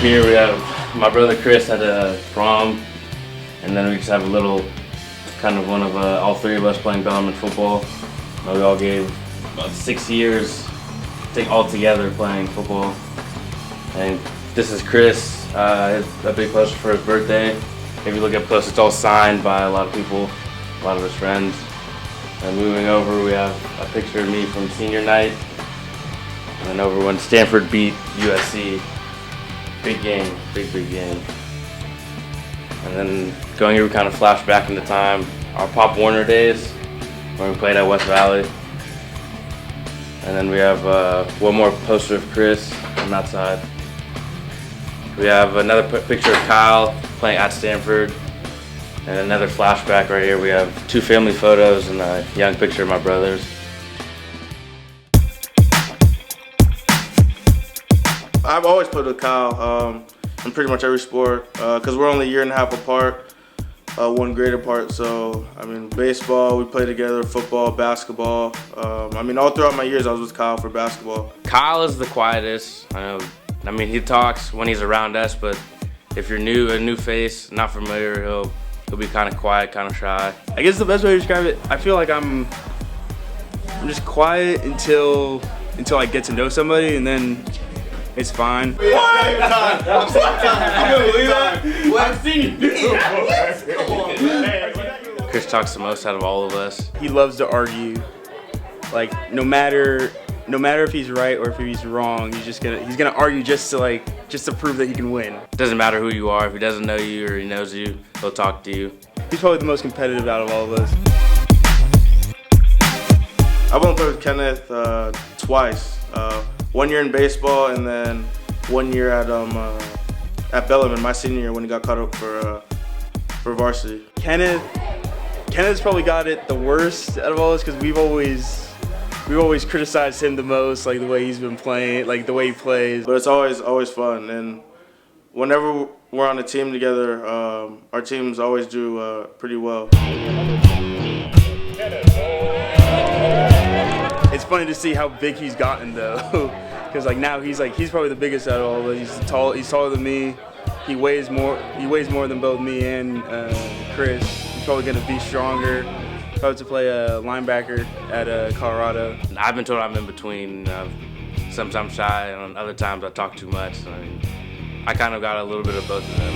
here we have my brother Chris had a prom, and then we just have a little kind of one of all three of us playing Bellarmine football. We all gave about 6 years all together playing football. And this is Chris, a big poster for his birthday. If you look up close, it's all signed by a lot of people, a lot of his friends. And moving over, we have a picture of me from senior night. And then over when Stanford beat USC. Big game, big game. And then going here, we kind of flash back into time, our Pop Warner days, when we played at West Valley. And then we have one more poster of Chris on that side. We have another picture of Kyle playing at Stanford. And another flashback right here. We have 2 family photos and a young picture of my brothers. I've always played with Kyle in pretty much every sport because we're only a year and a half apart, 1 grade apart. So, I mean, baseball, we play together, football, basketball. I mean, all throughout my years, I was with Kyle for basketball. Kyle is the quietest. I mean, he talks when he's around us, but if you're a new face, not familiar, he'll be kind of quiet, kind of shy. I guess the best way to describe it, I feel like I'm just quiet until I get to know somebody, and then it's fine. You gonna believe that? I've seen you do it. Chris talks the most out of all of us. He loves to argue. Like no matter if he's right or if he's wrong, he's gonna argue just to prove that he can win. It doesn't matter who you are. If he doesn't know you or he knows you, he'll talk to you. He's probably the most competitive out of all of us. I've only played with Kenneth twice. 1 year in baseball and then 1 year at Bellarmine, my senior year, when he got caught up for varsity. Kenneth's probably got it the worst out of all of us because we've always criticized him the most, like the way he's been playing, like the way he plays. But it's always fun, and whenever we're on a team together, our teams always do pretty well. It's funny to see how big he's gotten though, because like now he's probably the biggest out of all of us. He's taller than me. He weighs more than both me and Chris. He's probably gonna be stronger. Probably to play a linebacker at Colorado. I've been told I'm in between. Sometimes shy, and other times I talk too much. I kind of got a little bit of both of them.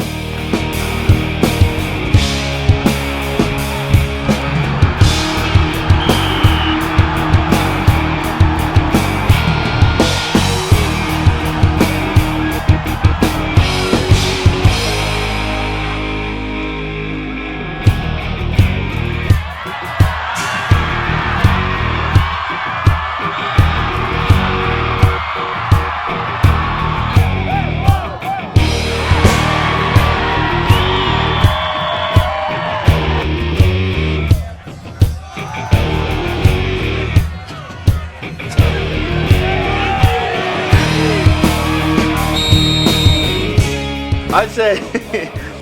I'd say,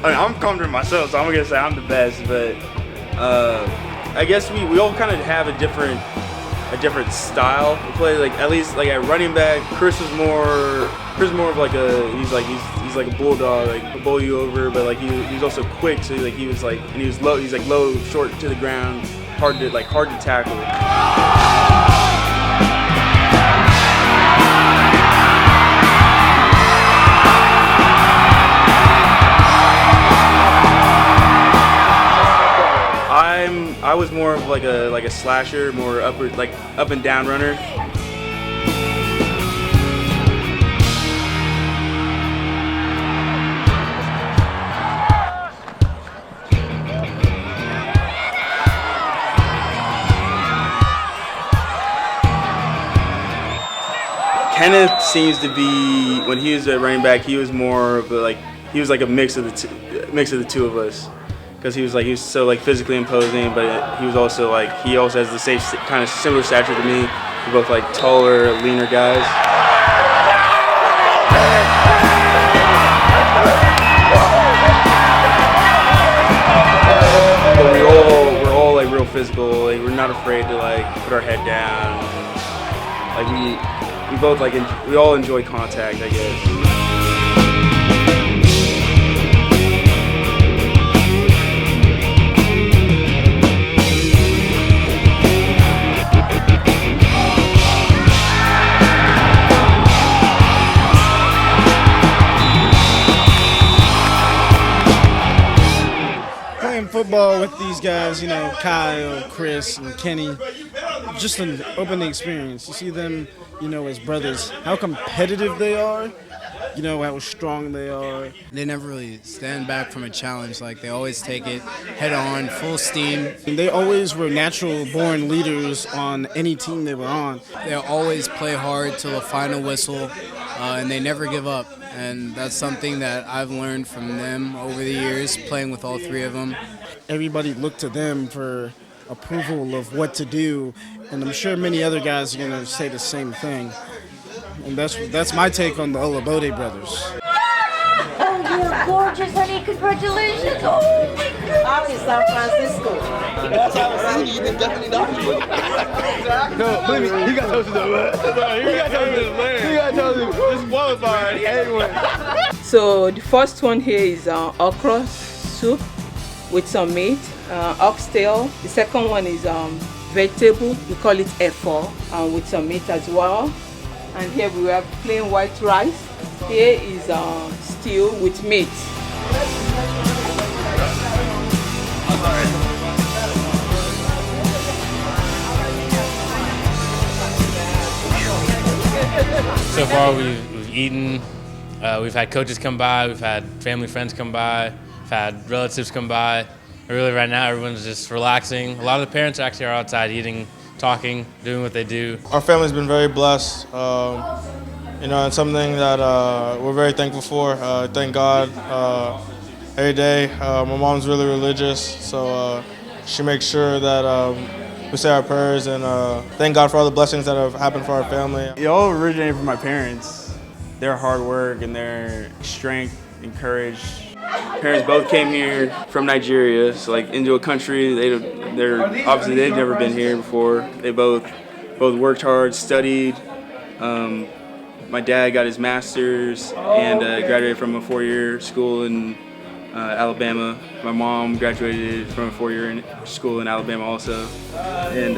I'm confident myself, so I'm gonna say I'm the best. But I guess we all kind of have a different style to play. Like at least like at running back, Chris is more of like he's like a bulldog, like he'll bowl you over. But like he's also quick, so he was low. He's like low, short to the ground, hard to tackle. I was more of like a slasher, more up and down runner. Kenneth seems to be, when he was a running back, he was more of a mix of the two of us. Because he was so physically imposing, but he also has the same kind of similar stature to me. We're both like taller, leaner guys. But we're all like real physical. Like we're not afraid to put our head down. Like we all enjoy contact, I guess. football with these guys, Kyle, Chris, and Kenny, just an opening experience. You see them, as brothers, how competitive they are, how strong they are. They never really stand back from a challenge. Like, they always take it head on, full steam. And they always were natural-born leaders on any team they were on. They always play hard till the final whistle, and they never give up. And that's something that I've learned from them over the years, playing with all three of them. Everybody looked to them for approval of what to do, and I'm sure many other guys are going to say the same thing. And that's my take on the Olugbode brothers. Oh, you're gorgeous, honey. Congratulations. Oh, my goodness. I'm in San Francisco. Last time I seen you, you definitely know. No, believe me, you got toasted though. You got toasted. You got toasted. Disqualified. Anyway. So the first one here is okra soup with some meat, oxtail. The second one is vegetable. We call it efo, with some meat as well. And here we have plain white rice. Here is stew with meat. So far we've eaten, we've had coaches come by, we've had family friends come by, we've had relatives come by. Really right now everyone's just relaxing. A lot of the parents actually are outside eating, talking, doing what they do. Our family's been very blessed. It's something that we're very thankful for. Thank God every day. My mom's really religious, so she makes sure that we say our prayers, and thank God for all the blessings that have happened for our family. It all originated from my parents. Their hard work and their strength and courage. Parents both came here from Nigeria, so like into a country they're obviously they've never been here before. They both worked hard, studied. My dad got his master's and graduated from a 4-year school in Alabama. My mom graduated from a 4-year school in Alabama also, and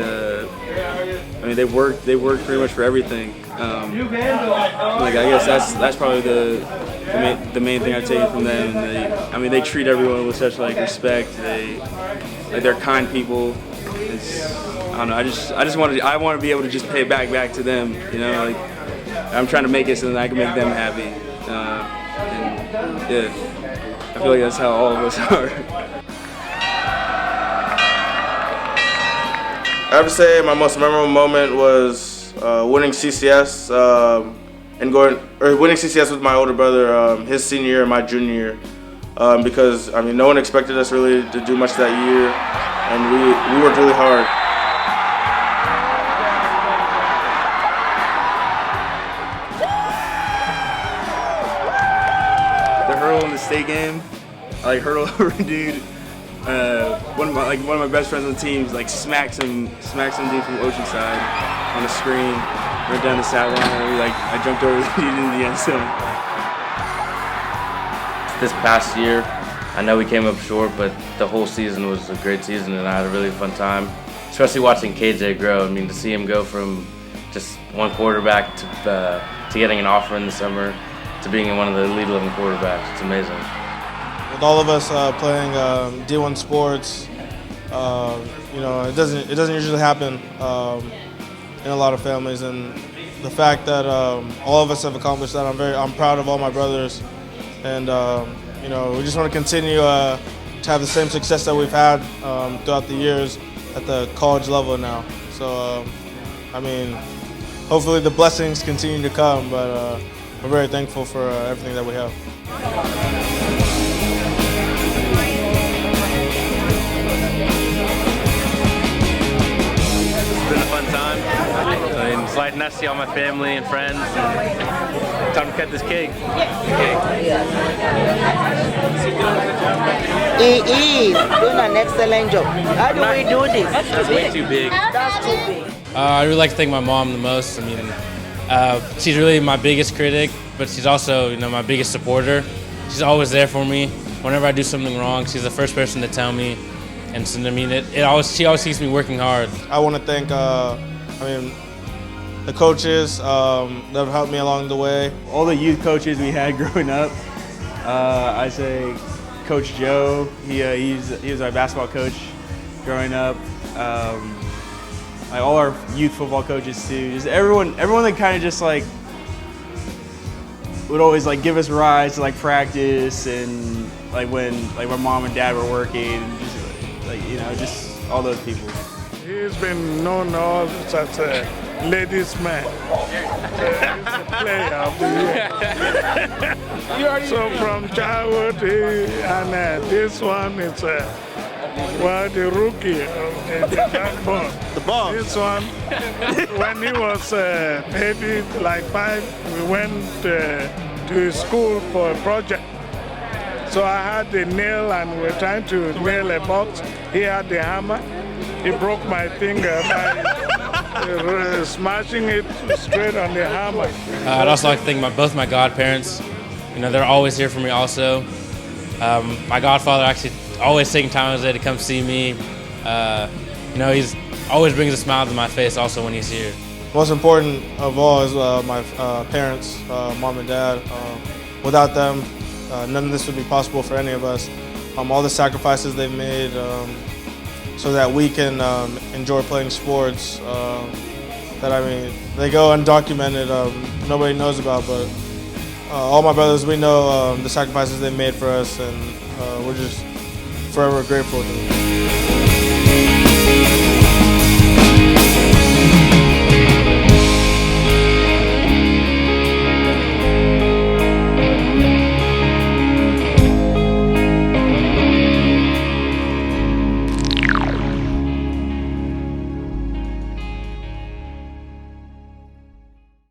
they worked pretty much for everything. I guess that's probably the main thing I take from them. They treat everyone with such respect. They're kind people. I don't know. I want to be able to just pay back to them. I'm trying to make it so that I can make them happy. I feel like that's how all of us are. I have to say my most memorable moment was winning CCS winning CCS with my older brother his senior year and my junior year, because no one expected us really to do much that year, and we worked really hard. In the state game, I hurdle over a dude. One of my best friends on the team smacked some dude from Oceanside on the screen, right down the sideline. I jumped over the dude into the end zone. This past year, I know we came up short, but the whole season was a great season, and I had a really fun time. Especially watching KJ grow. To see him go from just one quarterback to getting an offer in the summer, to being one of the elite 11 quarterbacks. It's amazing. With all of us playing D1 sports, it doesn't usually happen in a lot of families, and the fact that all of us have accomplished that, I'm proud of all my brothers, and we just want to continue to have the same success that we've had throughout the years at the college level now. So hopefully the blessings continue to come, but we're very thankful for everything that we have. It's been a fun time. It's nice to see all my family and friends. And time to cut this cake. He is doing an excellent job. How do we do this? That's way too big. That's too big. I really like to thank my mom the most. She's really my biggest critic, but she's also, my biggest supporter. She's always there for me. Whenever I do something wrong, she's the first person to tell me. And so, she always sees me working hard. I want to thank, the coaches that have helped me along the way. All the youth coaches we had growing up, I say Coach Joe. He was our basketball coach growing up. Like all our youth football coaches too. Just everyone that kind of just like would always like give us rides to like practice and like when mom and dad were working, and just like just all those people. He's been known also as a ladies' man. He's a player of the year. So from childhood, and this one is the rookie of the backbone. The ball. This one, when he was maybe like 5, we went to school for a project. So I had the nail and we were trying to nail a box. He had the hammer. He broke my finger by smashing it straight on the hammer. I'd also like to thank both my godparents. They're always here for me also. My godfather actually always taking time out of his day to come see me. He's always brings a smile to my face also when he's here. Most important of all is my parents, mom and dad. Without them, none of this would be possible for any of us. All the sacrifices they've made so that we can enjoy playing sports that, they go undocumented, nobody knows about, but all my brothers, we know the sacrifices they made for us, and we're just forever grateful to them.